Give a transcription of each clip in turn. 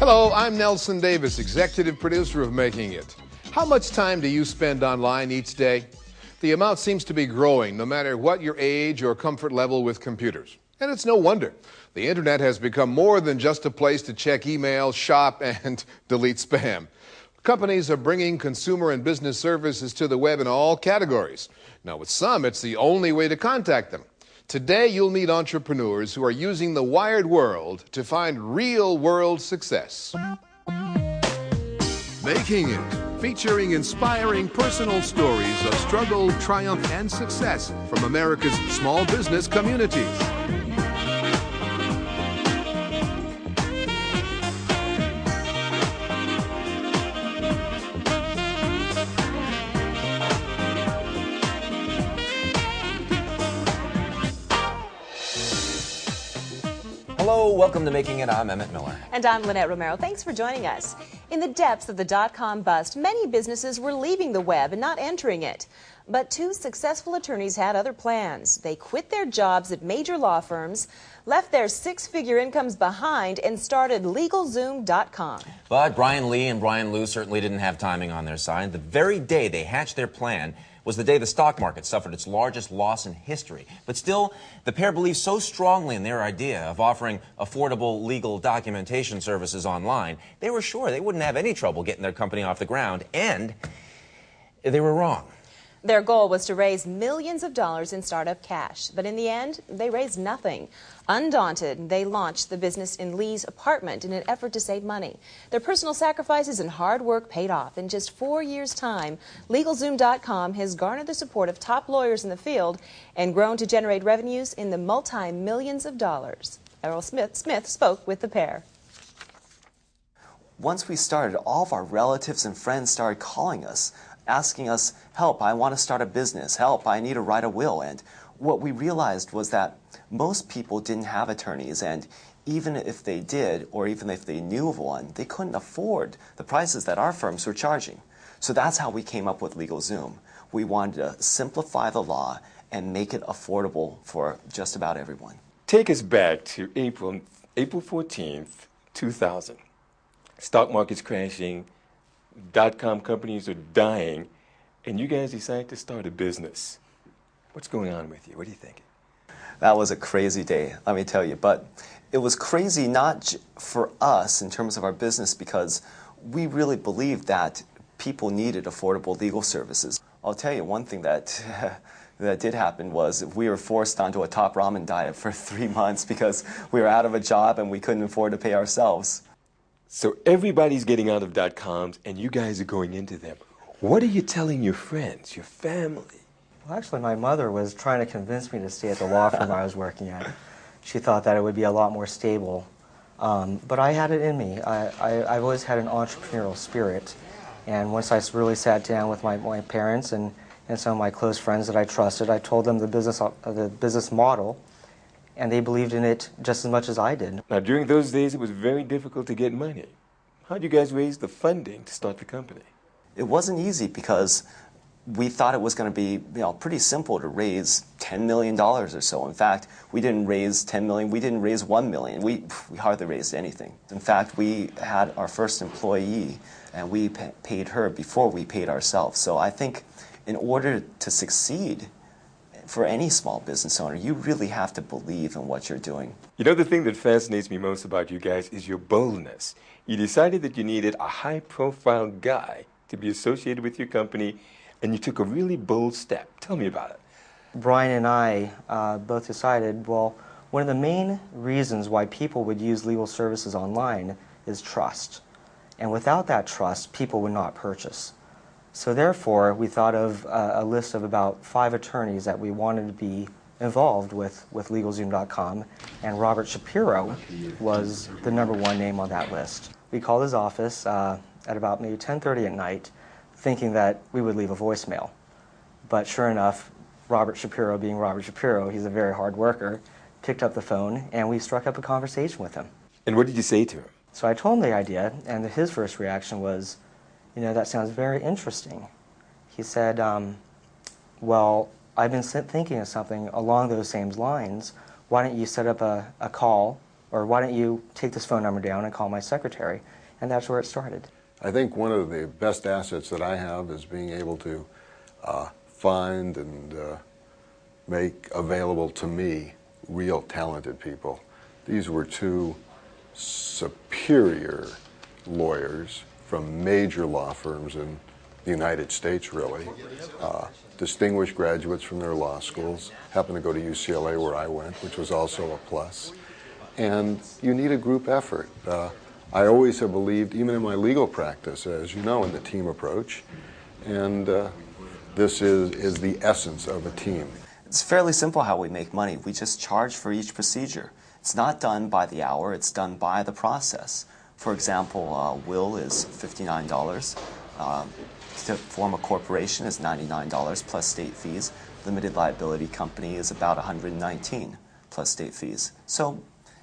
Hello, I'm Nelson Davis, executive producer of Making It. How much time do you spend online each day? The amount seems to be growing no matter what your age or comfort level with computers. And it's no wonder. The internet has become more than just a place to check email, shop, and delete spam. Companies are bringing consumer and business services to the web in all categories. Now, with some, it's the only way to contact them. Today, you'll meet entrepreneurs who are using the wired world to find real-world success. Making It, featuring inspiring personal stories of struggle, triumph, and success from America's small business communities. Hello, welcome to Making It. I'm Emmett Miller. And I'm Lynette Romero. Thanks for joining us. In the depths of the dot-com bust, many businesses were leaving the web and not entering it. But two successful attorneys had other plans. They quit their jobs at major law firms, left their six-figure incomes behind, and started LegalZoom.com. But Brian Lee and Brian Liu certainly didn't have timing on their side. The very day they hatched their plan was the day the stock market suffered its largest loss in history. But still, the pair believed so strongly in their idea of offering affordable legal documentation services online, they were sure they wouldn't have any trouble getting their company off the ground, and they were wrong. Their goal was to raise millions of dollars in startup cash, but in the end, they raised nothing. Undaunted, they launched the business in Lee's apartment in an effort to save money. Their personal sacrifices and hard work paid off. In just 4 years' time, LegalZoom.com has garnered the support of top lawyers in the field and grown to generate revenues in the multi-millions of dollars. Errol Smith spoke with the pair. Once we started, all of our relatives and friends started calling us, asking us, help, I want to start a business, help, I need to write a will. And what we realized was that most people didn't have attorneys, and even if they did, or even if they knew of one, they couldn't afford the prices that our firms were charging. So that's how we came up with LegalZoom. We wanted to simplify the law and make it affordable for just about everyone. Take us back to April 14th, 2000. Stock market's crashing, dot-com companies are dying, and you guys decide to start a business. What's going on with you? What are you thinking? That was a crazy day, let me tell you. But it was crazy not for us in terms of our business, because we really believed that people needed affordable legal services. I'll tell you one thing that that did happen was we were forced onto a top ramen diet for 3 months because we were out of a job and we couldn't afford to pay ourselves. So everybody's getting out of dot-coms, and you guys are going into them. What are you telling your friends, your family? Well, actually, my mother was trying to convince me to stay at the law firm I was working at. She thought that it would be a lot more stable. But I had it in me. I've always had an entrepreneurial spirit. And once I really sat down with my parents and some of my close friends that I trusted, I told them the business model, and they believed in it just as much as I did. Now, during those days, it was very difficult to get money. How did you guys raise the funding to start the company? It wasn't easy because we thought it was going to be pretty simple to raise $10 million or so. In fact, we didn't raise $10 million, we didn't raise $1 million. We hardly raised anything. In fact, we had our first employee, and we paid her before we paid ourselves. So I think in order to succeed for any small business owner, you really have to believe in what you're doing. You know, the thing that fascinates me most about you guys is your boldness. You decided that you needed a high-profile guy to be associated with your company, and you took a really bold step. Tell me about it. Brian and I both decided, well, one of the main reasons why people would use legal services online is trust. And without that trust, people would not purchase. So therefore, we thought of a list of about 5 attorneys that we wanted to be involved with LegalZoom.com, and Robert Shapiro was the #1 name on that list. We called his office at about maybe 10:30 at night, thinking that we would leave a voicemail. But sure enough, Robert Shapiro, being Robert Shapiro, he's a very hard worker, picked up the phone, and we struck up a conversation with him. And what did you say to him? So I told him the idea, and his first reaction was, that sounds very interesting. He said, well, I've been thinking of something along those same lines. Why don't you set up a call Or why don't you take this phone number down and call my secretary? And that's where it started. I think one of the best assets that I have is being able to find and make available to me real talented people. These were two superior lawyers from major law firms in the United States, really. Distinguished graduates from their law schools, happened to go to UCLA where I went, which was also a plus. And you need a group effort. I always have believed, even in my legal practice, as you know, in the team approach. And this is the essence of a team. It's fairly simple how we make money. We just charge for each procedure. It's not done by the hour, it's done by the process. For example, will is $59. To form a corporation is $99 plus state fees. Limited liability company is about $119 plus state fees. So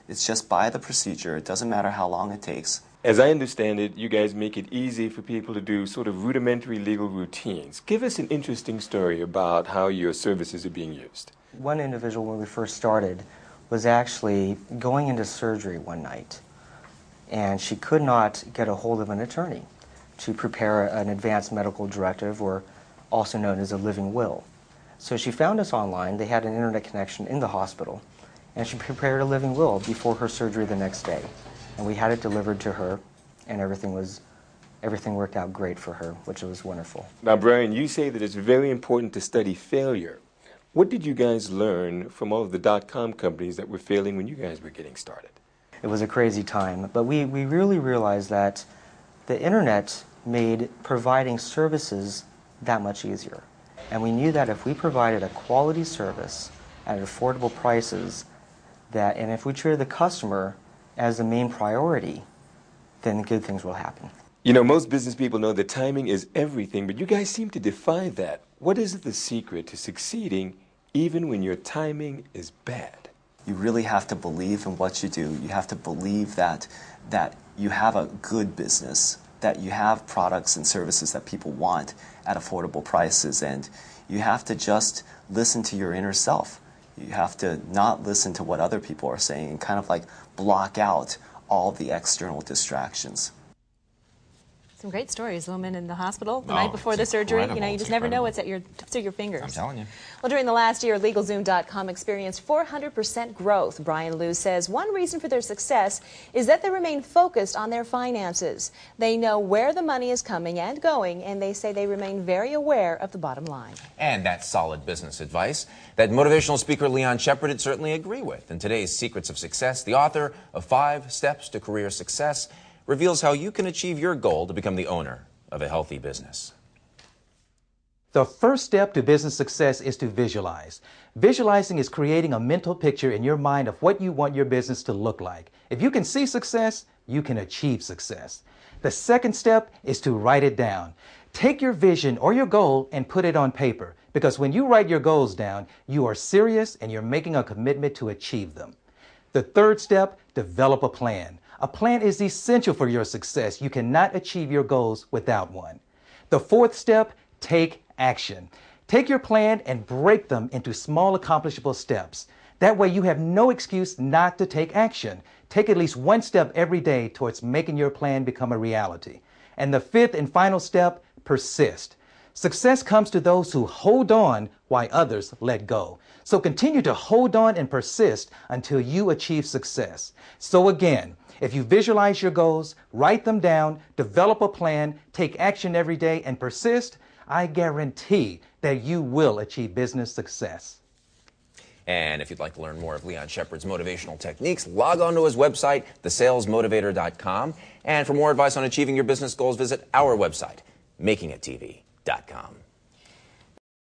it's just by the procedure. It doesn't matter how long it takes. As I understand it, you guys make it easy for people to do sort of rudimentary legal routines. Give us an interesting story about how your services are being used. One individual, when we first started, was actually going into surgery one night, and she could not get a hold of an attorney to prepare an advanced medical directive, or also known as a living will. So she found us online. They had an internet connection in the hospital, and she prepared a living will before her surgery the next day. And we had it delivered to her, and everything worked out great for her, which was wonderful. Now, Brian, you say that it's very important to study failure. What did you guys learn from all of the .com companies that were failing when you guys were getting started? It was a crazy time, but we really realized that the internet made providing services that much easier. And we knew that if we provided a quality service at affordable prices, and if we treated the customer as the main priority, then good things will happen. You know, most business people know that timing is everything, but you guys seem to defy that. What is the secret to succeeding even when your timing is bad? You really have to believe in what you do. You have to believe that you have a good business, that you have products and services that people want at affordable prices, and you have to just listen to your inner self. You have to not listen to what other people are saying and kind of like block out all the external distractions. Some great stories. The woman in the hospital the night before the surgery. You know, you just never know what's at your tips of your fingers. I'm telling you. Well, during the last year, LegalZoom.com experienced 400% growth. Brian Liu says one reason for their success is that they remain focused on their finances. They know where the money is coming and going, and they say they remain very aware of the bottom line. And that's solid business advice that motivational speaker Leon Shepard would certainly agree with. In today's Secrets of Success, the author of 5 Steps to Career Success reveals how you can achieve your goal to become the owner of a healthy business. The first step to business success is to visualize. Visualizing is creating a mental picture in your mind of what you want your business to look like. If you can see success, you can achieve success. The second step is to write it down. Take your vision or your goal and put it on paper, because when you write your goals down, you are serious and you're making a commitment to achieve them. The third step, develop a plan. A plan is essential for your success. You cannot achieve your goals without one. The fourth step, take action. Take your plan and break them into small accomplishable steps. That way you have no excuse not to take action. Take at least one step every day towards making your plan become a reality. And the fifth and final step, persist. Success comes to those who hold on while others let go. So continue to hold on and persist until you achieve success. So again, if you visualize your goals, write them down, develop a plan, take action every day, and persist, I guarantee that you will achieve business success. And if you'd like to learn more of Leon Shepard's motivational techniques, log on to his website, thesalesmotivator.com. And for more advice on achieving your business goals, visit our website, makingittv.com.